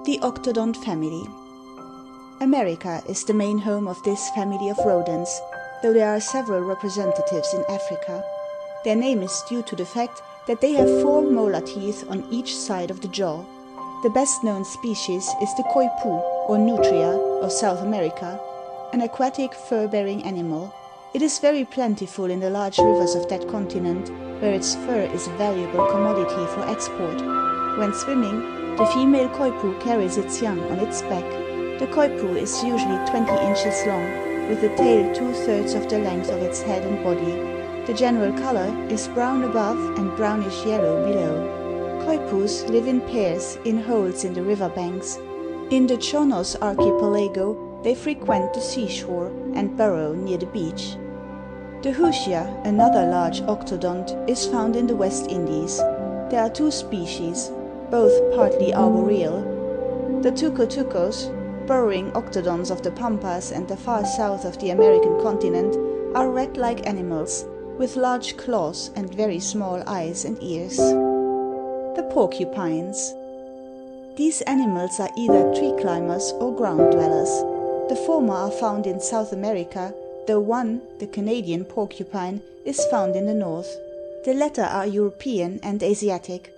The Octodon family. America is the main home of this family of rodents, though there are several representatives in Africa. Their name is due to the fact that they have 4 molar teeth on each side of the jaw. The best known species is the coypu, or nutria, of South America, an aquatic fur-bearing animal. It is very plentiful in the large rivers of that continent, where its fur is a valuable commodity for export. When swimming, the female coypu carries its young on its back. The coypu is usually 20 inches long, with the tail 2/3 of the length of its head and body. The general color is brown above and brownish yellow below. Coypus live in pairs in holes in the river banks. In the Chonos archipelago, they frequent the seashore and burrow near the beach. The husia, another large octodont, is found in the West Indies. There are 2 species, both partly arboreal. The tucotucos, burrowing octodons of the pampas and the far south of the American continent, are rat-like animals, with large claws and very small eyes and ears. The porcupines. These animals are either tree climbers or ground dwellers. The former are found in South America, though one, the Canadian porcupine, is found in the north. The latter are European and Asiatic.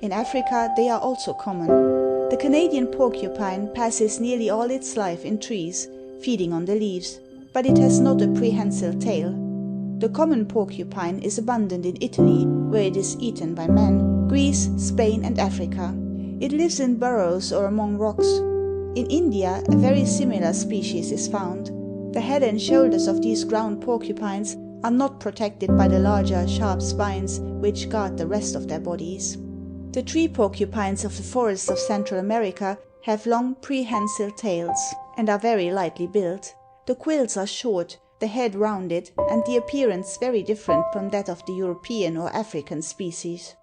In Africa they are also common. The Canadian porcupine passes nearly all its life in trees, feeding on the leaves, but it has not a prehensile tail. The common porcupine is abundant in Italy, where it is eaten by man, Greece, Spain, and Africa. It lives in burrows or among rocks. In India, a very similar species is found. The head and shoulders of these ground porcupines are not protected by the larger, sharp spines which guard the rest of their bodies. The tree porcupines of the forests of Central America have long prehensile tails and are very lightly built. The quills are short, the head rounded, and the appearance very different from that of the European or African species.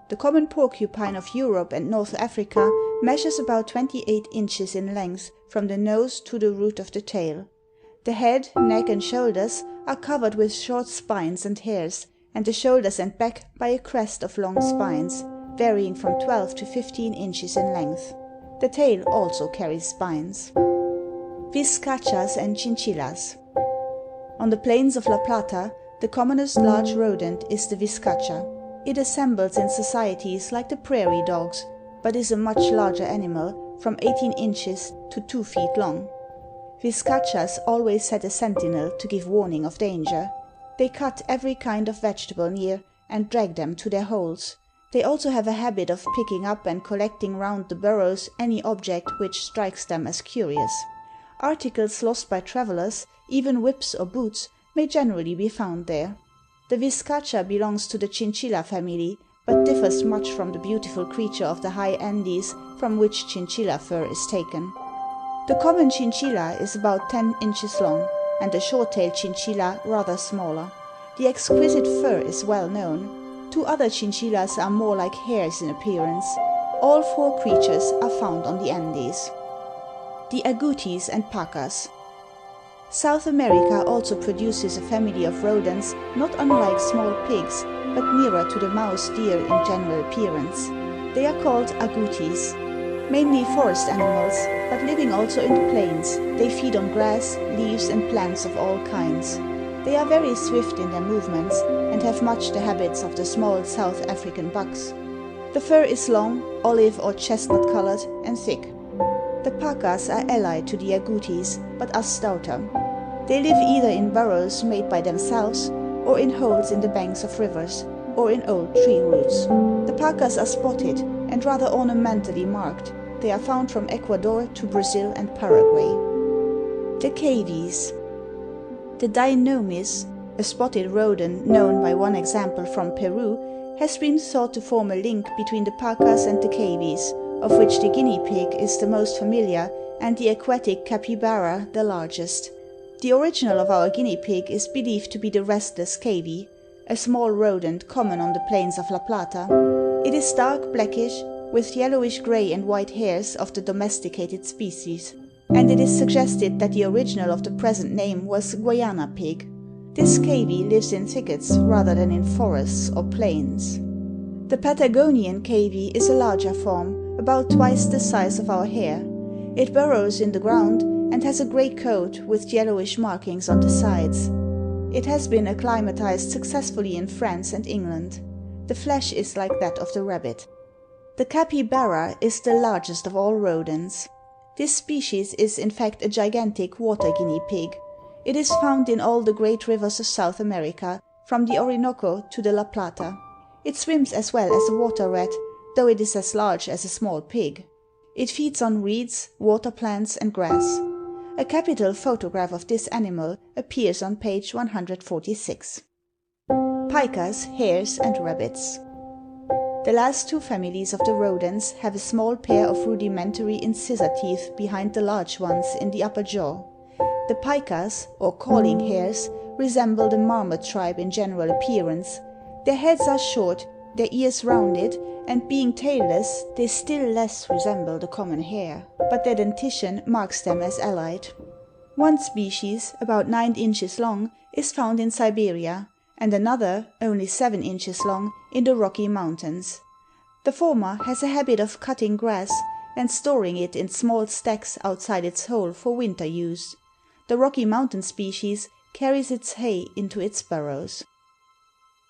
The common porcupine of Europe and North Africa measures about 28 inches in length from the nose to the root of the tail. The head, neck, and shoulders are covered with short spines and hairs, and the shoulders and back by a crest of long spines, varying from 12 to 15 inches in length. The tail also carries spines. Viscachas and Chinchillas. On the plains of La Plata, the commonest large rodent is the Viscacha. It assembles in societies like the prairie dogs, but is a much larger animal, from 18 inches to 2 feet long. Viscachas always set a sentinel to give warning of danger. They cut every kind of vegetable near and drag them to their holes. They also have a habit of picking up and collecting round the burrows any object which strikes them as curious. Articles lost by travelers, even whips or boots, may generally be found there. The Viscacha belongs to the Chinchilla family, but differs much from the beautiful creature of the high Andes from which chinchilla fur is taken. The common chinchilla is about 10 inches long, and the short-tailed chinchilla rather smaller. The exquisite fur is well known. 2 other chinchillas are more like hares in appearance. All 4 creatures are found on the Andes. The Agutis and Pacas. South America also produces a family of rodents not unlike small pigs, but nearer to the mouse deer in general appearance. They are called Agutis. Mainly forest animals, but living also in the plains, they feed on grass, leaves, and plants of all kinds. They are very swift in their movements and have much the habits of the small South African bucks. The fur is long, olive or chestnut colored, and thick. The Pacas are allied to the Agutis, but are stouter. They live either in burrows made by themselves, or in holes in the banks of rivers, or in old tree roots. The Pacas are spotted and rather ornamentally marked. They are found from Ecuador to Brazil and Paraguay. The Cavies. The Deinonymus, a spotted rodent known by one example from Peru, has been thought to form a link between the Pacas and the Cavies, of which the guinea pig is the most familiar and the aquatic capybara the largest. The original of our guinea pig is believed to be the restless cavy, a small rodent common on the plains of La Plata. It is dark blackish, with yellowish-gray and white hairs of the domesticated species, and it is suggested that the original of the present name was Guiana pig. This cavy lives in thickets rather than in forests or plains. The Patagonian cavy is a larger form, about twice the size of our hare. It burrows in the ground and has a grey coat with yellowish markings on the sides. It has been acclimatized successfully in France and England. The flesh is like that of the rabbit. The capybara is the largest of all rodents. This species is in fact a gigantic water guinea pig. It is found in all the great rivers of South America, from the Orinoco to the La Plata. It swims as well as a water rat, though it is as large as a small pig. It feeds on reeds, water plants, and grass. A capital photograph of this animal appears on page 146. Pikas, hares, and rabbits. The last two families of the rodents have a small pair of rudimentary incisor teeth behind the large ones in the upper jaw. The pikas, or calling hares, resemble the marmot tribe in general appearance. Their heads are short, their ears rounded, and being tailless, they still less resemble the common hare, but their dentition marks them as allied. One species, about 9 inches long, is found in Siberia, and another, only 7 inches long, in the Rocky Mountains. The former has a habit of cutting grass and storing it in small stacks outside its hole for winter use. The Rocky Mountain species carries its hay into its burrows.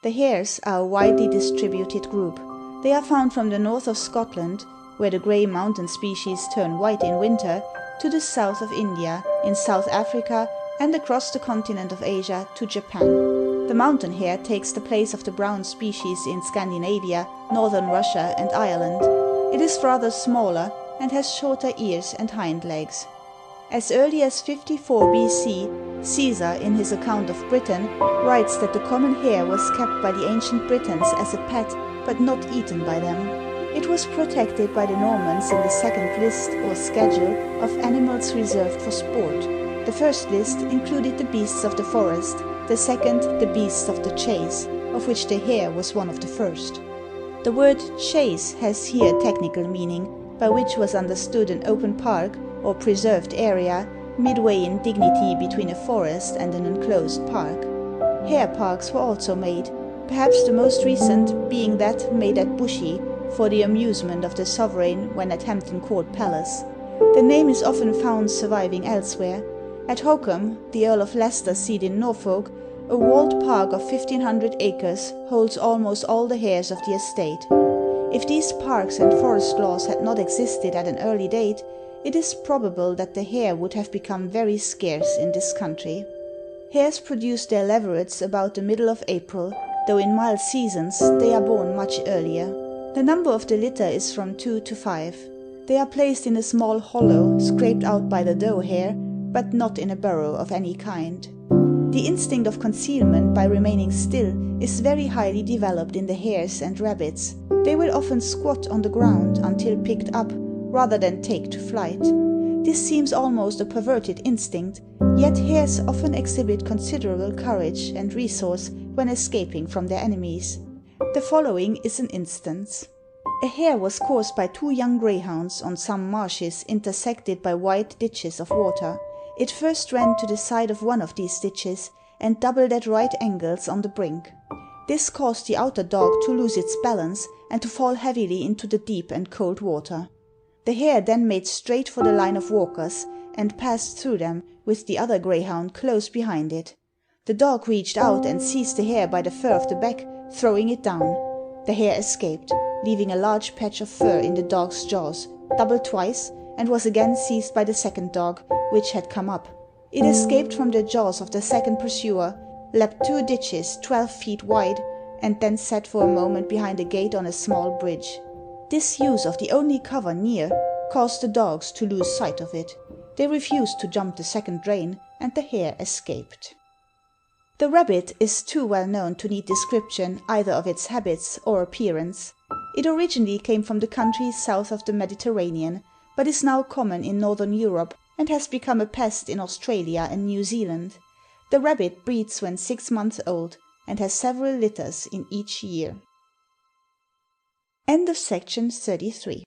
The hares are a widely distributed group. They are found from the north of Scotland, where the grey mountain species turn white in winter, to the south of India, in South Africa, and across the continent of Asia to Japan. The mountain hare takes the place of the brown species in Scandinavia, northern Russia, and Ireland. It is rather smaller and has shorter ears and hind legs. As early as 54 BC, Caesar, in his account of Britain, writes that the common hare was kept by the ancient Britons as a pet, but not eaten by them. It was protected by the Normans in the second list or schedule of animals reserved for sport. The first list included the beasts of the forest, the second the beasts of the chase, of which the hare was one of the first. The word chase has here a technical meaning, by which was understood an open park or preserved area midway in dignity between a forest and an enclosed park. Hare parks were also made, perhaps the most recent being that made at Bushey for the amusement of the sovereign when at Hampton Court Palace. The name is often found surviving elsewhere. At Hockham, the Earl of Leicester's seat in Norfolk, a walled park of 1,500 acres holds almost all the hares of the estate. If these parks and forest laws had not existed at an early date, it is probable that the hare would have become very scarce in this country. Hares produce their leverets about the middle of April, though in mild seasons they are born much earlier. The number of the litter is from 2 to 5. They are placed in a small hollow scraped out by the doe hare, but not in a burrow of any kind. The instinct of concealment by remaining still is very highly developed in the hares and rabbits. They will often squat on the ground until picked up, rather than take to flight. This seems almost a perverted instinct, yet hares often exhibit considerable courage and resource when escaping from their enemies. The following is an instance. A hare was coursed by 2 young greyhounds on some marshes intersected by wide ditches of water. It first ran to the side of one of these ditches, and doubled at right angles on the brink. This caused the outer dog to lose its balance, and to fall heavily into the deep and cold water. The hare then made straight for the line of walkers, and passed through them, with the other greyhound close behind it. The dog reached out and seized the hare by the fur of the back, throwing it down. The hare escaped, leaving a large patch of fur in the dog's jaws, doubled twice, and was again seized by the second dog, which had come up. It escaped from the jaws of the second pursuer, leapt 2 ditches 12 feet wide, and then sat for a moment behind a gate on a small bridge. This use of the only cover near caused the dogs to lose sight of it. They refused to jump the second drain, and the hare escaped. The rabbit is too well known to need description either of its habits or appearance. It originally came from the countries south of the Mediterranean, but is now common in northern Europe, and has become a pest in Australia and New Zealand. The rabbit breeds when 6 months old, and has several litters in each year. End of section 33.